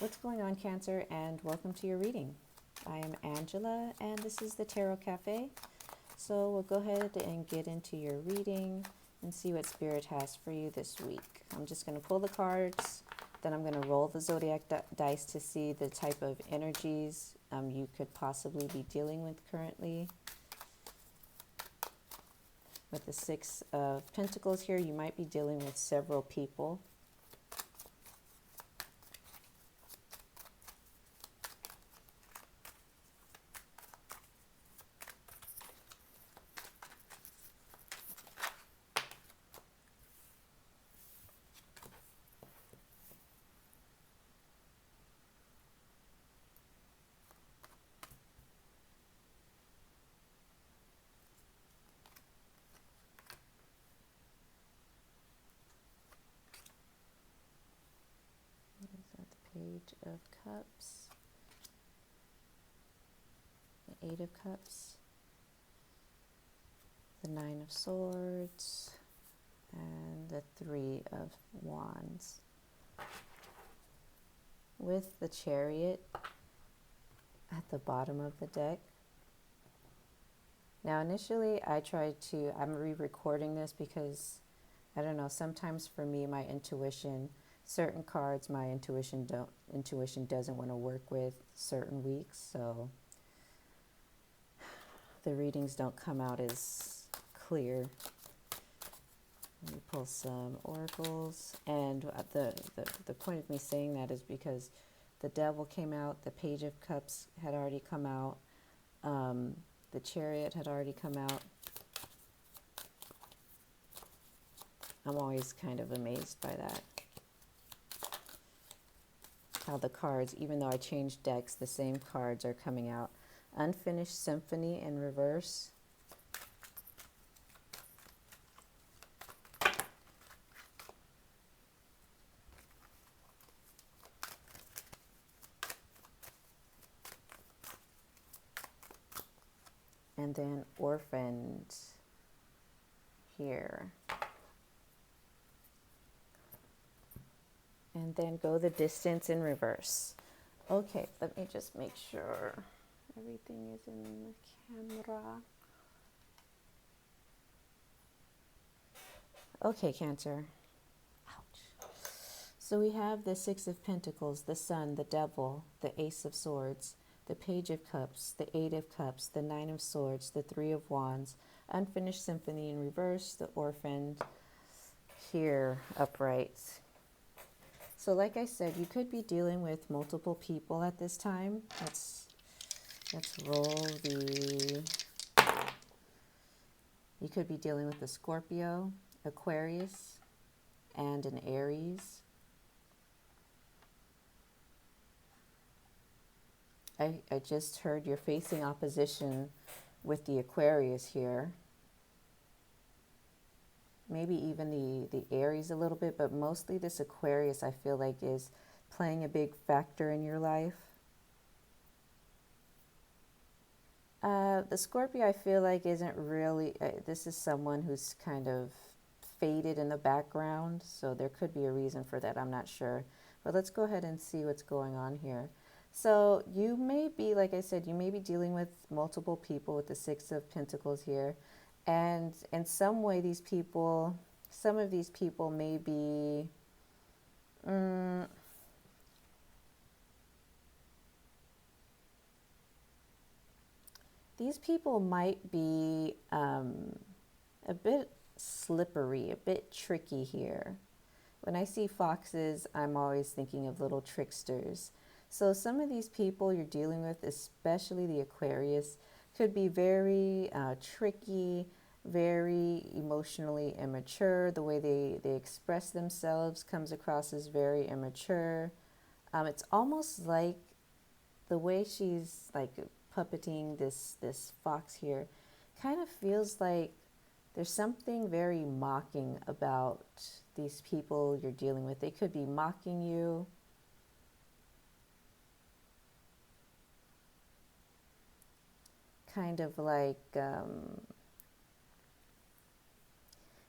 What's going on, Cancer, and welcome to your reading. I am Angela, and this is the Tarot Cafe. So we'll go ahead and get into your reading and see what Spirit has for you this week. I'm just going to pull the cards, then I'm going to roll the zodiac dice to see the type of energies you could possibly be dealing with currently. With the Six of Pentacles here, you might be dealing with several people. The Page of Cups, the Eight of Cups, the Nine of Swords, and the Three of Wands. With the Chariot at the bottom of the deck. Now initially I'm re-recording this because, I don't know, sometimes for me, my intuition, certain cards, my intuition doesn't want to work with certain weeks, so the readings don't come out as clear. Let me pull some oracles, and the point of me saying that is because the Devil came out, the Page of Cups had already come out, the Chariot had already come out. I'm always kind of amazed by that. How the cards, even though I changed decks, the same cards are coming out. Unfinished Symphony in reverse. And then Orphaned here. And then Go the Distance in reverse. Okay, let me just make sure everything is in the camera. Okay, Cancer. Ouch. So we have the Six of Pentacles, the Sun, the Devil, the Ace of Swords, the Page of Cups, the Eight of Cups, the Nine of Swords, the Three of Wands, Unfinished Symphony in reverse, the Orphaned here upright. So like I said, you could be dealing with multiple people at this time. Let's roll the... You could be dealing with a Scorpio, Aquarius, and an Aries. I just heard you're facing opposition with the Aquarius here. Maybe even the Aries a little bit, but mostly this Aquarius I feel like is playing a big factor in your life. The Scorpio I feel like isn't really, this is someone who's kind of faded in the background, so there could be a reason for that, I'm not sure. But let's go ahead and see what's going on here. So you may be, like I said, you may be dealing with multiple people with the Six of Pentacles here. And in some way, some of these people may be, these people might be a bit slippery, a bit tricky here. When I see foxes, I'm always thinking of little tricksters. So some of these people you're dealing with, especially the Aquarius, could be very tricky, very emotionally immature. The way they express themselves comes across as very immature. It's almost like the way she's like puppeting this fox here kind of feels like there's something very mocking about these people you're dealing with. They could be mocking you. Kind of like,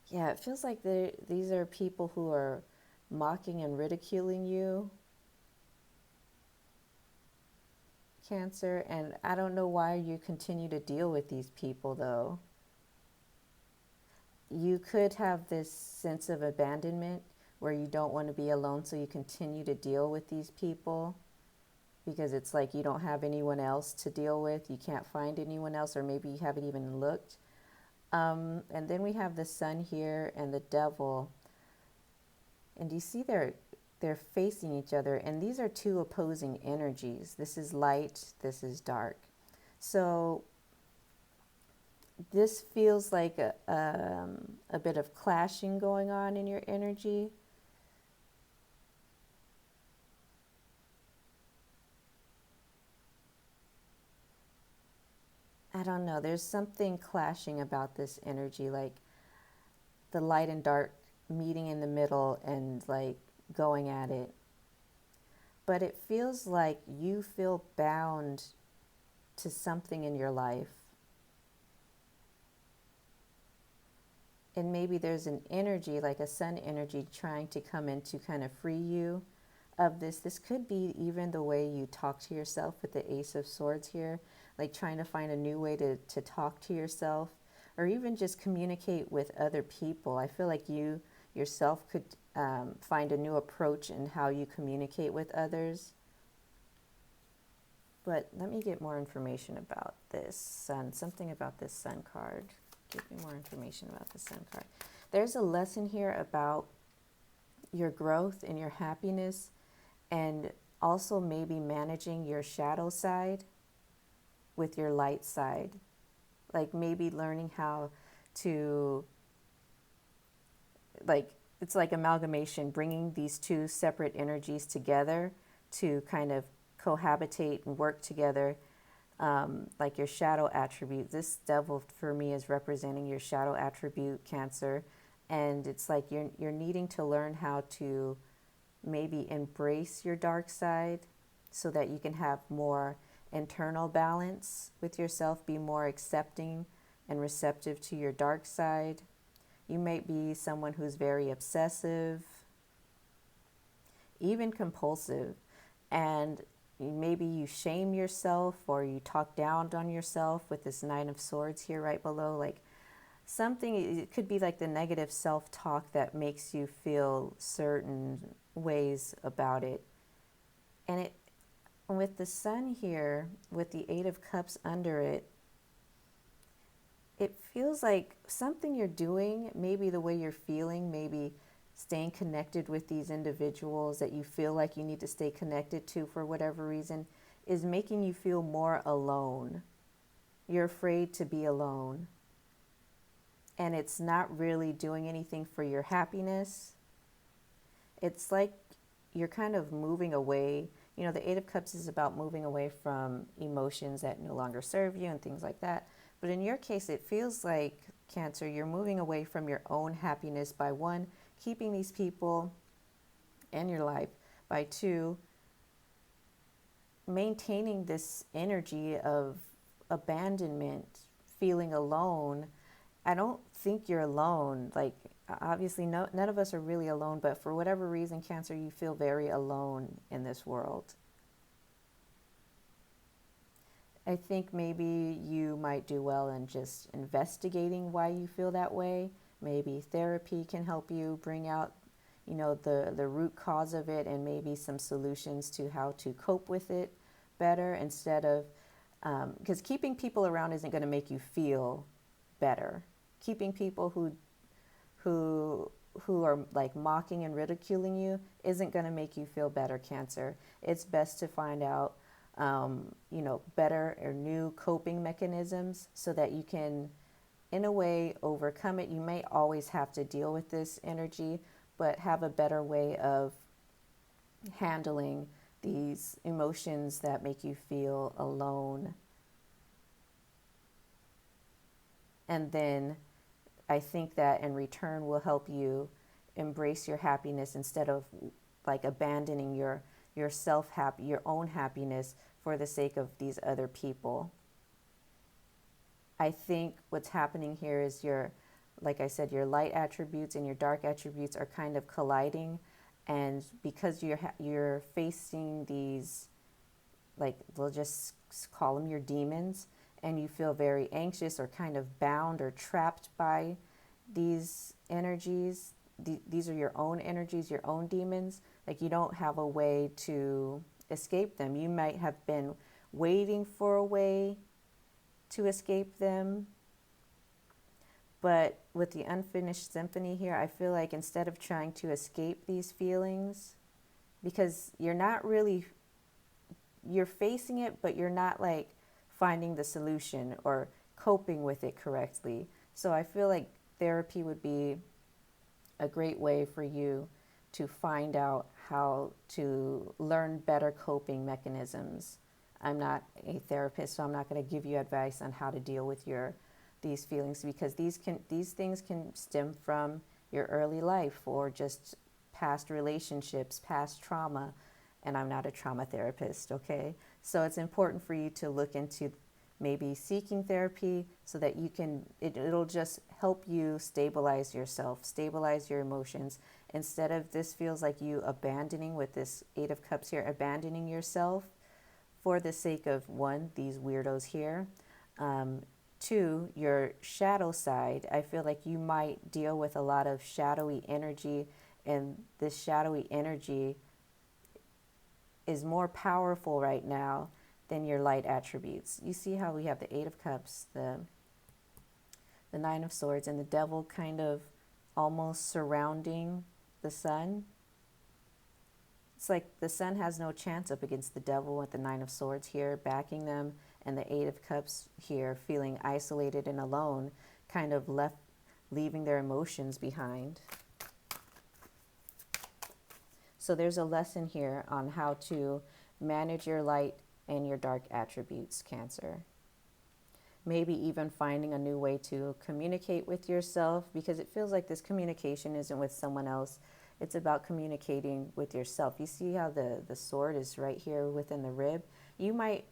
yeah, it feels like these are people who are mocking and ridiculing you. Cancer, and I don't know why you continue to deal with these people though. You could have this sense of abandonment where you don't want to be alone, so you continue to deal with these people because it's like you don't have anyone else to deal with. You can't find anyone else, or maybe you haven't even looked. And then we have the sun here and the devil. And you see they're facing each other, and these are two opposing energies. This is light, this is dark. So this feels like a bit of clashing going on in your energy. I don't know, there's something clashing about this energy, like the light and dark meeting in the middle and like going at it. But it feels like you feel bound to something in your life. And maybe there's an energy, like a sun energy, trying to come in to kind of free you of this. This could be even the way you talk to yourself with the Ace of Swords here, like trying to find a new way to talk to yourself, or even just communicate with other people. I feel like you yourself could find a new approach in how you communicate with others. But let me get more information about this sun, something about this sun card. Give me more information about the sun card. There's a lesson here about your growth and your happiness, and also maybe managing your shadow side with your light side. Like maybe learning how to, like, it's like amalgamation, bringing these two separate energies together to kind of cohabitate and work together. Like your shadow attribute. This devil for me is representing your shadow attribute, Cancer. And it's like you're needing to learn how to maybe embrace your dark side so that you can have more internal balance with yourself, be more accepting and receptive to your dark side. You might be someone who's very obsessive, even compulsive, and maybe you shame yourself or you talk down on yourself with this Nine of Swords here right below. Like something, it could be like the negative self-talk that makes you feel certain ways about it. And it, with the sun here, with the Eight of Cups under it, it feels like something you're doing, maybe the way you're feeling, maybe staying connected with these individuals that you feel like you need to stay connected to for whatever reason, is making you feel more alone. You're afraid to be alone. And it's not really doing anything for your happiness. It's like you're kind of moving away. You know, the Eight of Cups is about moving away from emotions that no longer serve you and things like that. But in your case, it feels like, Cancer, you're moving away from your own happiness by one, keeping these people in your life, by two, maintaining this energy of abandonment, feeling alone. I don't think you're alone. Like, obviously, none of us are really alone, but for whatever reason, Cancer, you feel very alone in this world. I think maybe you might do well in just investigating why you feel that way. Maybe therapy can help you bring out, you know, the root cause of it, and maybe some solutions to how to cope with it better, instead of, because keeping people around isn't going to make you feel better. Keeping people who are like mocking and ridiculing you isn't going to make you feel better, Cancer. It's best to find out better or new coping mechanisms so that you can, in a way, overcome it. You may always have to deal with this energy, but have a better way of handling these emotions that make you feel alone. And then I think that in return will help you embrace your happiness instead of like abandoning your your own happiness for the sake of these other people. I think what's happening here is like I said, your light attributes and your dark attributes are kind of colliding, and because you're facing these like they'll just call them your demons, and you feel very anxious or kind of bound or trapped by these energies. These are your own energies, your own demons. Like you don't have a way to escape them. You might have been waiting for a way to escape them. But with the unfinished symphony here, I feel like instead of trying to escape these feelings, because you're not really, you're facing it, but you're not like finding the solution or coping with it correctly. So I feel like therapy would be a great way for you to find out how to learn better coping mechanisms. I'm not a therapist, so I'm not going to give you advice on how to deal with these feelings, because these things can stem from your early life or just past relationships, past trauma, and I'm not a trauma therapist, okay? So it's important for you to look into maybe seeking therapy so that you can, it'll just help you stabilize yourself, stabilize your emotions. Instead of this feels like you abandoning, with this Eight of Cups here, abandoning yourself for the sake of, one, these weirdos here. Two, your shadow side. I feel like you might deal with a lot of shadowy energy, and this shadowy energy is more powerful right now than your light attributes. You see how we have the Eight of Cups, the Nine of Swords, and the Devil kind of almost surrounding the Sun. It's like the Sun has no chance up against the Devil with the Nine of Swords here backing them, and the Eight of Cups here feeling isolated and alone, kind of leaving their emotions behind. So there's a lesson here on how to manage your light and your dark attributes, Cancer. Maybe even finding a new way to communicate with yourself, because it feels like this communication isn't with someone else. It's about communicating with yourself. You see how the sword is right here within the rib? You might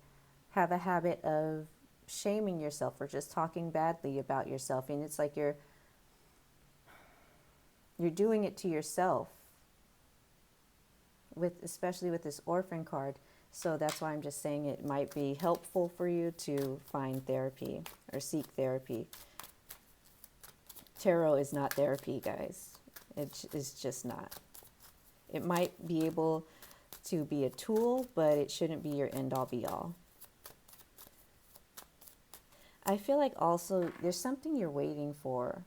have a habit of shaming yourself or just talking badly about yourself, and it's like you're doing it to yourself, especially with this Orphan card. So that's why I'm just saying it might be helpful for you to find therapy or seek therapy. Tarot is not therapy, guys. It's just not. It might be able to be a tool, but it shouldn't be your end all be all. I feel like also there's something you're waiting for.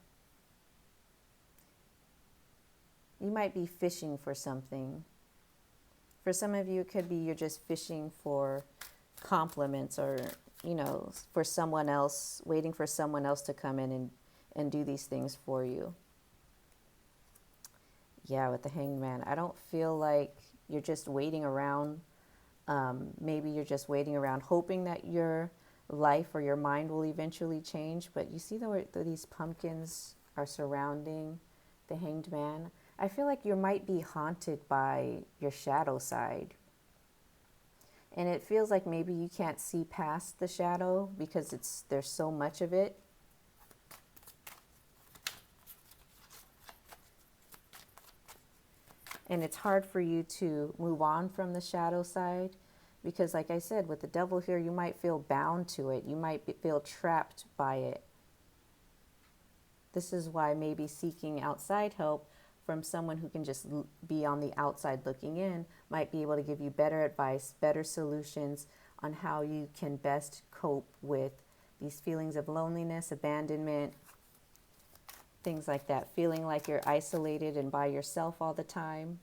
You might be fishing for something. For some of you, it could be you're just fishing for compliments, or, you know, for someone else, waiting for someone else to come in and do these things for you. Yeah, with the Hanged Man, I don't feel like you're just waiting around. Maybe you're just waiting around hoping that your life or your mind will eventually change. But you see these pumpkins are surrounding the Hanged Man. I feel like you might be haunted by your shadow side. And it feels like maybe you can't see past the shadow because there's so much of it. And it's hard for you to move on from the shadow side because, like I said, with the Devil here, you might feel bound to it. You might feel trapped by it. This is why maybe seeking outside help from someone who can just be on the outside looking in might be able to give you better advice, better solutions on how you can best cope with these feelings of loneliness, abandonment, things like that. Feeling like you're isolated and by yourself all the time,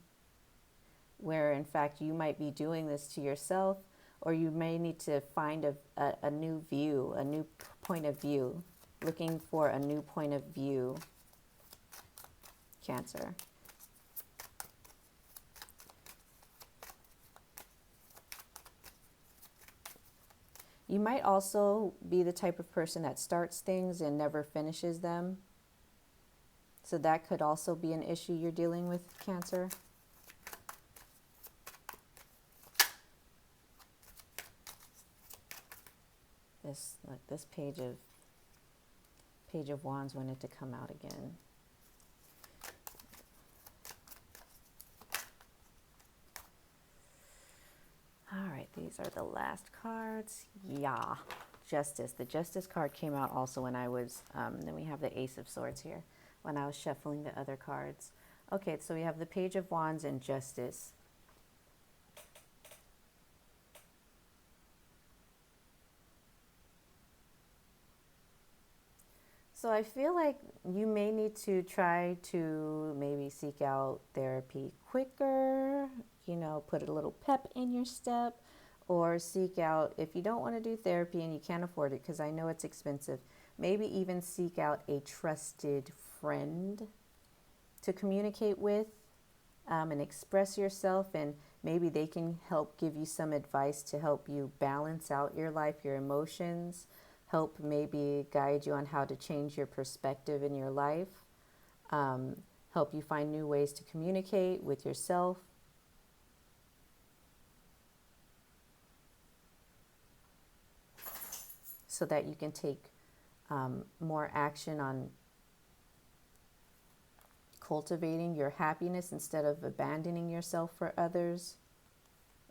where in fact you might be doing this to yourself, or you may need to find a new view, a new point of view, looking for a new point of view, Cancer. You might also be the type of person that starts things and never finishes them. So that could also be an issue you're dealing with, Cancer. This page of Wands wanted to come out again. All right, these are the last cards. Yeah, Justice. The Justice card came out also when I was, then we have the Ace of Swords here, when I was shuffling the other cards. Okay, so we have the Page of Wands and Justice. So I feel like you may need to try to maybe seek out therapy quicker, you know, put a little pep in your step, or seek out, if you don't want to do therapy and you can't afford it, because I know it's expensive, maybe even seek out a trusted friend to communicate with, and express yourself, and maybe they can help give you some advice to help you balance out your life, your emotions, help maybe guide you on how to change your perspective in your life, help you find new ways to communicate with yourself. So that you can take more action on cultivating your happiness instead of abandoning yourself for others,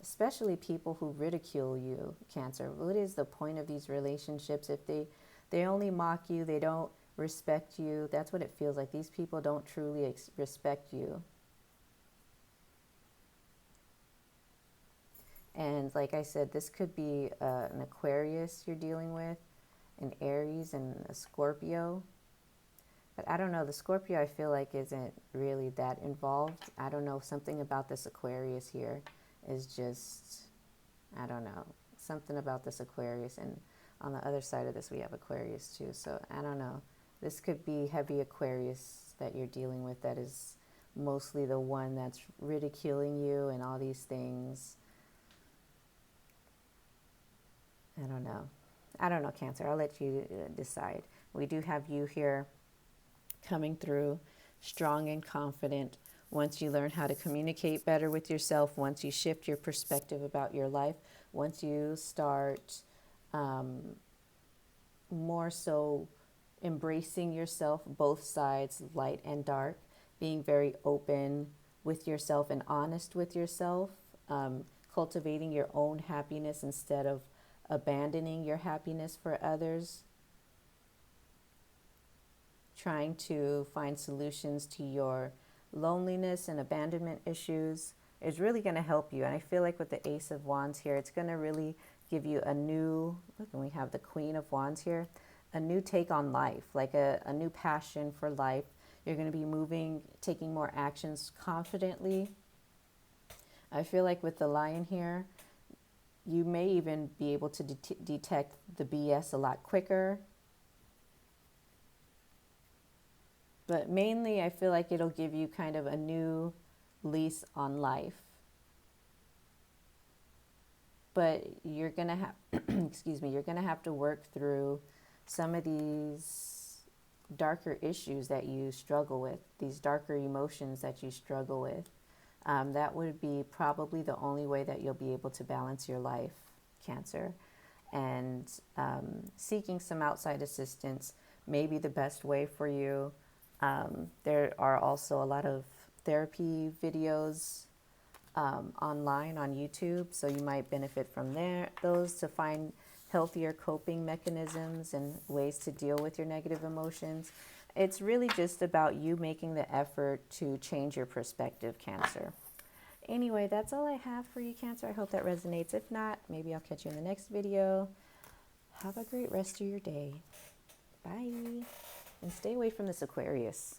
especially people who ridicule you, Cancer. What is the point of these relationships if they only mock you, they don't respect you? That's what it feels like. These people don't truly respect you. And like I said, this could be an Aquarius you're dealing with, an Aries, and a Scorpio. But I don't know, the Scorpio I feel like isn't really that involved. I don't know, something about this Aquarius here is just, I don't know, something about this Aquarius. And on the other side of this, we have Aquarius too. So I don't know. This could be heavy Aquarius that you're dealing with, that is mostly the one that's ridiculing you and all these things. I don't know. I don't know, Cancer. I'll let you decide. We do have you here coming through strong and confident. Once you learn how to communicate better with yourself, once you shift your perspective about your life, once you start more so embracing yourself, both sides, light and dark, being very open with yourself and honest with yourself, cultivating your own happiness instead of abandoning your happiness for others, trying to find solutions to your loneliness and abandonment issues is really going to help you. And I feel like with the Ace of Wands here, it's going to really give you a new, look, and we have the Queen of Wands here, a new take on life, like a new passion for life. You're going to be moving, taking more actions confidently. I feel like with the Lion here, you may even be able to detect the BS a lot quicker. But mainly, I feel like it'll give you kind of a new lease on life. But you're going to have, excuse me, you're going to have to work through some of these darker issues that you struggle with, these darker emotions that you struggle with. That would be probably the only way that you'll be able to balance your life, Cancer. And seeking some outside assistance may be the best way for you. There are also a lot of therapy videos online on YouTube, so you might benefit from those to find healthier coping mechanisms and ways to deal with your negative emotions. It's really just about you making the effort to change your perspective, Cancer. Anyway, that's all I have for you, Cancer. I hope that resonates. If not, maybe I'll catch you in the next video. Have a great rest of your day. Bye. And stay away from this Aquarius.